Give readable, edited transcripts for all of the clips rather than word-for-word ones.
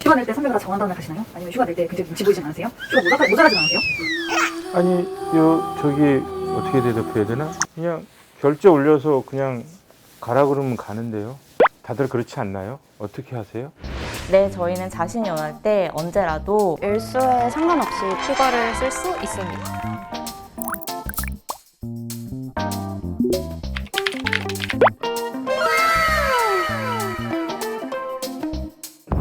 휴가 낼 때 선배가 다 정한 다음에 가시나요? 아니면 휴가 낼 때 굉장히 눈치 보이진 않으세요? 휴가 모자라진 않으세요? 아니, 저기 어떻게 대답해야 되나? 그냥 결제 올려서 그냥 가라 그러면 가는데요. 다들 그렇지 않나요? 어떻게 하세요? 네, 저희는 자신이 원할 때 언제라도 일수에 상관없이 휴가를 쓸 수 있습니다.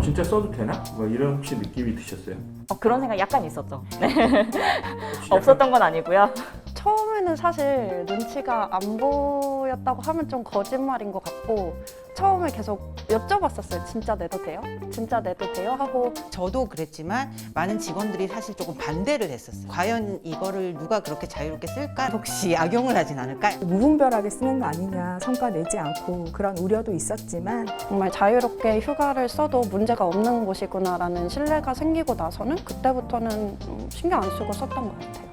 진짜 써도 되나? 뭐 이런 혹시 느낌이 드셨어요? 그런 생각 약간 있었죠. 네. 없었던 건 아니고요. 처음에는 사실 눈치가 안 보였다고 하면 좀 거짓말인 것 같고 처음에 계속 여쭤봤었어요. 진짜 내도 돼요? 진짜 내도 돼요? 하고 저도 그랬지만 많은 직원들이 사실 조금 반대를 했었어요. 과연 이거를 누가 그렇게 자유롭게 쓸까? 혹시 악용을 하진 않을까? 무분별하게 쓰는 거 아니냐, 성과 내지 않고 그런 우려도 있었지만 정말 자유롭게 휴가를 써도 문제가 없는 곳이구나라는 신뢰가 생기고 나서는 그때부터는 신경 안 쓰고 썼던 것 같아요.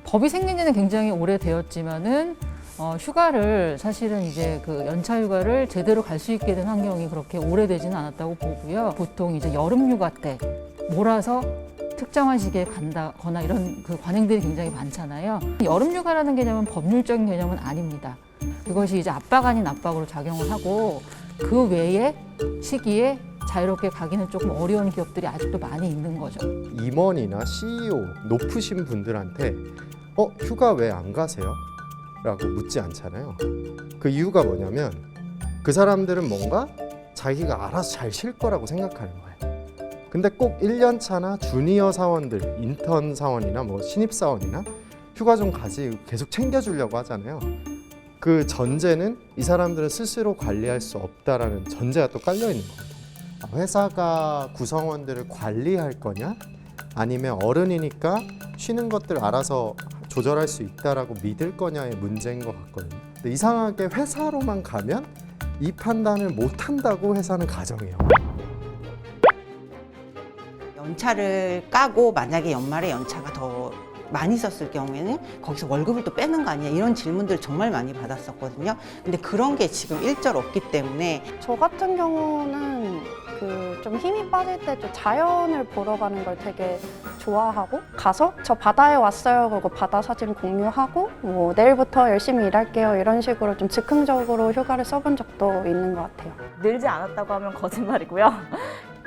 법이 생긴 지는 굉장히 오래되었지만은 휴가를 사실은 이제 그 연차 휴가를 제대로 갈 수 있게 된 환경이 그렇게 오래되지는 않았다고 보고요. 보통 이제 여름 휴가 때 몰아서 특정한 시기에 간다거나 이런 그 관행들이 굉장히 많잖아요. 여름 휴가라는 개념은 법률적인 개념은 아닙니다. 그것이 이제 압박 아닌 압박으로 작용을 하고 그 외의 시기에 자유롭게 가기는 조금 어려운 기업들이 아직도 많이 있는 거죠. 임원이나 CEO 높으신 분들한테 휴가 왜 안 가세요? 라고 묻지 않잖아요. 그 이유가 뭐냐면 그 사람들은 뭔가 자기가 알아서 잘 쉴 거라고 생각하는 거예요. 근데 꼭 1년 차나 주니어 사원들, 인턴 사원이나 뭐 신입 사원이나 휴가 좀 가지 계속 챙겨주려고 하잖아요. 그 전제는 이 사람들은 스스로 관리할 수 없다라는 전제가 또 깔려 있는 거예요. 회사가 구성원들을 관리할 거냐? 아니면 어른이니까 쉬는 것들 알아서 조절할 수 있다라고 믿을 거냐의 문제인 것 같거든요. 근데 이상하게 회사로만 가면 이 판단을 못 한다고 회사는 가정해요. 연차를 까고 만약에 연말에 연차가 더 많이 썼을 경우에는 거기서 월급을 또 빼는 거 아니야? 이런 질문들을 정말 많이 받았었거든요. 근데 그런 게 지금 일절 없기 때문에 저 같은 경우는 그 좀 힘이 빠질 때 좀 자연을 보러 가는 걸 되게 좋아하고 가서 저 바다에 왔어요 그리고 바다 사진 공유하고 뭐 내일부터 열심히 일할게요 이런 식으로 좀 즉흥적으로 휴가를 써본 적도 있는 것 같아요. 늘지 않았다고 하면 거짓말이고요.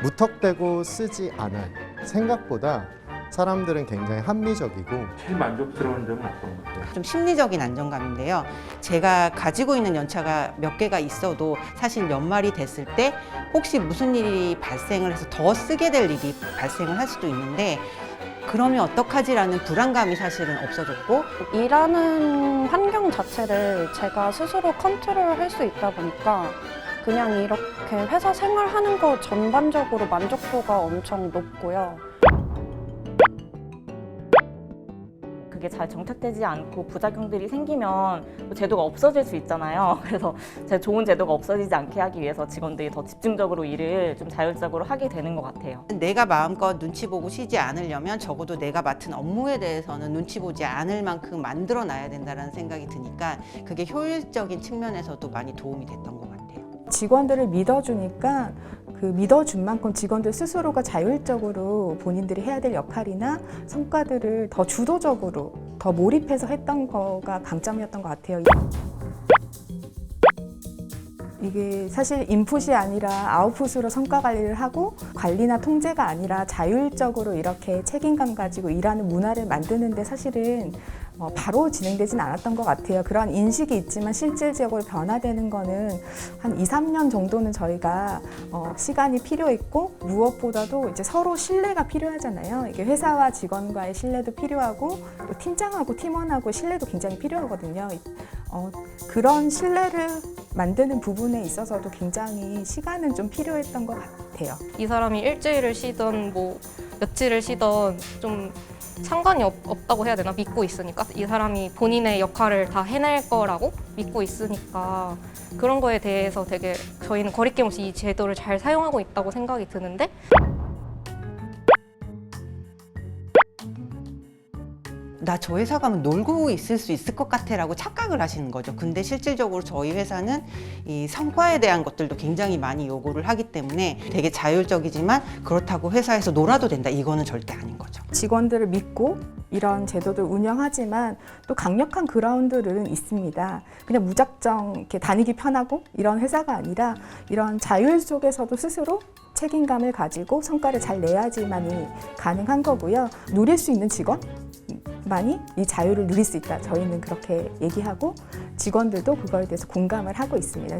무턱대고 쓰지 않아요. 생각보다 사람들은 굉장히 합리적이고 제일 만족스러운 점은 어떤 것 같아요? 좀 심리적인 안정감인데요. 제가 가지고 있는 연차가 몇 개가 있어도 사실 연말이 됐을 때 혹시 무슨 일이 발생을 해서 더 쓰게 될 일이 발생을 할 수도 있는데 그러면 어떡하지라는 불안감이 사실은 없어졌고 일하는 환경 자체를 제가 스스로 컨트롤할 수 있다 보니까 그냥 이렇게 회사 생활하는 거 전반적으로 만족도가 엄청 높고요. 그게 잘 정착되지 않고 부작용들이 생기면 또 제도가 없어질 수 있잖아요. 그래서 좋은 제도가 없어지지 않게 하기 위해서 직원들이 더 집중적으로 일을 좀 자율적으로 하게 되는 것 같아요. 내가 마음껏 눈치 보고 쉬지 않으려면 적어도 내가 맡은 업무에 대해서는 눈치 보지 않을 만큼 만들어 놔야 된다는 생각이 드니까 그게 효율적인 측면에서도 많이 도움이 됐던 것 같아요. 직원들을 믿어주니까 그 믿어준 만큼 직원들 스스로가 자율적으로 본인들이 해야 될 역할이나 성과들을 더 주도적으로 더 몰입해서 했던 거가 강점이었던 것 같아요. 이게 사실 인풋이 아니라 아웃풋으로 성과 관리를 하고 관리나 통제가 아니라 자율적으로 이렇게 책임감 가지고 일하는 문화를 만드는데 사실은 바로 진행되진 않았던 것 같아요. 그런 인식이 있지만 실질적으로 변화되는 거는 한 2, 3년 정도는 저희가 시간이 필요 있고 무엇보다도 이제 서로 신뢰가 필요하잖아요. 이게 회사와 직원과의 신뢰도 필요하고 또 팀장하고 팀원하고 신뢰도 굉장히 필요하거든요. 그런 신뢰를 만드는 부분에 있어서도 굉장히 시간은 좀 필요했던 것 같아요. 이 사람이 일주일을 쉬던 뭐 며칠을 쉬던 좀 상관이 없다고 해야 되나? 믿고 있으니까 이 사람이 본인의 역할을 다 해낼 거라고 믿고 있으니까 그런 거에 대해서 되게 저희는 거리낌 없이 이 제도를 잘 사용하고 있다고 생각이 드는데 나 저 회사 가면 놀고 있을 수 있을 것 같아 라고 착각을 하시는 거죠. 근데 실질적으로 저희 회사는 이 성과에 대한 것들도 굉장히 많이 요구를 하기 때문에 되게 자율적이지만 그렇다고 회사에서 놀아도 된다 이거는 절대 아닌 거죠. 직원들을 믿고 이런 제도를 운영하지만 또 강력한 그라운드는 있습니다. 그냥 무작정 이렇게 다니기 편하고 이런 회사가 아니라 이런 자율 속에서도 스스로 책임감을 가지고 성과를 잘 내야지만이 가능한 거고요. 누릴 수 있는 직원만이 이 자유를 누릴 수 있다. 저희는 그렇게 얘기하고 직원들도 그거에 대해서 공감을 하고 있습니다.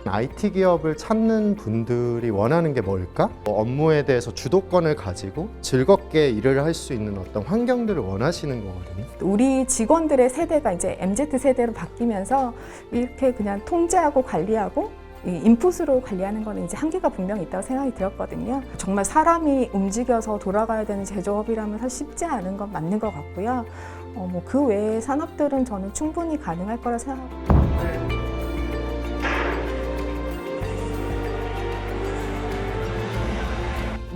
IT 기업을 찾는 분들이 원하는 게 뭘까? 업무에 대해서 주도권을 가지고 즐겁게 일을 할 수 있는 어떤 환경들을 원하시는 거거든요. 우리 직원들의 세대가 이제 MZ 세대로 바뀌면서 이렇게 그냥 통제하고 관리하고 이 인풋으로 관리하는 거는 이제 한계가 분명히 있다고 생각이 들었거든요. 정말 사람이 움직여서 돌아가야 되는 제조업이라면 사실 쉽지 않은 건 맞는 것 같고요. 뭐 그 외의 산업들은 저는 충분히 가능할 거라 생각합니다.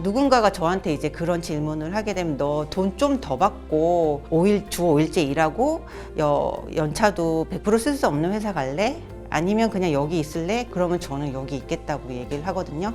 누군가가 저한테 이제 그런 질문을 하게 되면 너 돈 좀 더 받고 주 5일째 일하고 연차도 100% 쓸 수 없는 회사 갈래? 아니면 그냥 여기 있을래? 그러면 저는 여기 있겠다고 얘기를 하거든요.